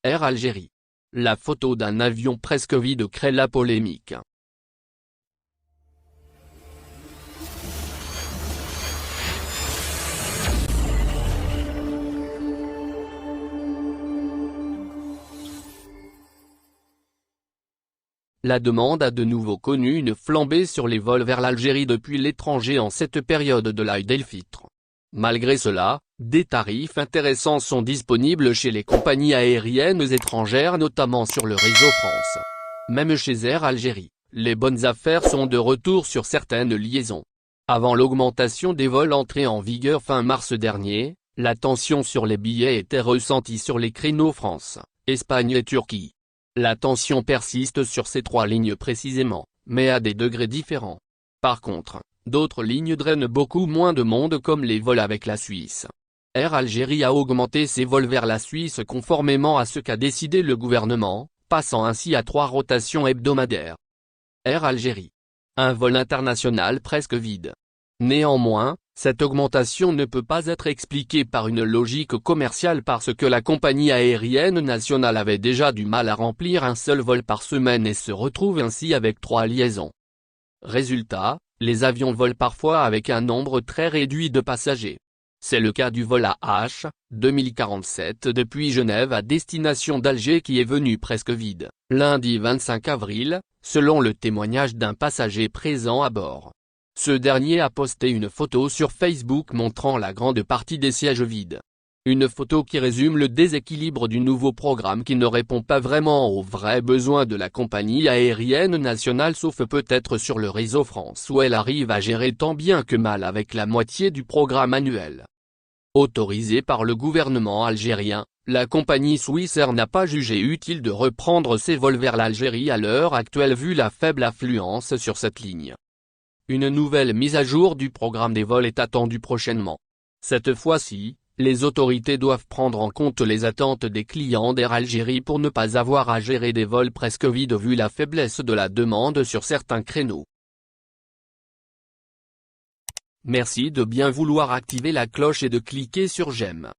Air Algérie. La photo d'un avion presque vide crée la polémique. La demande a de nouveau connu une flambée sur les vols vers l'Algérie depuis l'étranger en cette période de l'Aïd el-Fitr. Malgré cela, des tarifs intéressants sont disponibles chez les compagnies aériennes étrangères, notamment sur le réseau France. Même chez Air Algérie, les bonnes affaires sont de retour sur certaines liaisons. Avant l'augmentation des vols entrée en vigueur fin mars dernier, la tension sur les billets était ressentie sur les créneaux France, Espagne et Turquie. La tension persiste sur ces trois lignes précisément, mais à des degrés différents. Par contre, d'autres lignes drainent beaucoup moins de monde comme les vols avec la Suisse. Air Algérie a augmenté ses vols vers la Suisse conformément à ce qu'a décidé le gouvernement, passant ainsi à 3 rotations hebdomadaires. Air Algérie. Un vol international presque vide. Néanmoins, cette augmentation ne peut pas être expliquée par une logique commerciale parce que la compagnie aérienne nationale avait déjà du mal à remplir un seul vol par semaine et se retrouve ainsi avec 3 liaisons. Résultat, les avions volent parfois avec un nombre très réduit de passagers. C'est le cas du vol AH 2047 depuis Genève à destination d'Alger qui est venu presque vide, lundi 25 avril, selon le témoignage d'un passager présent à bord. Ce dernier a posté une photo sur Facebook montrant la grande partie des sièges vides. Une photo qui résume le déséquilibre du nouveau programme qui ne répond pas vraiment aux vrais besoins de la compagnie aérienne nationale sauf peut-être sur le réseau France où elle arrive à gérer tant bien que mal avec la moitié du programme annuel. Autorisée par le gouvernement algérien, la compagnie Swiss Air n'a pas jugé utile de reprendre ses vols vers l'Algérie à l'heure actuelle vu la faible affluence sur cette ligne. Une nouvelle mise à jour du programme des vols est attendue prochainement. Cette fois-ci, les autorités doivent prendre en compte les attentes des clients d'Air Algérie pour ne pas avoir à gérer des vols presque vides vu la faiblesse de la demande sur certains créneaux. Merci de bien vouloir activer la cloche et de cliquer sur j'aime.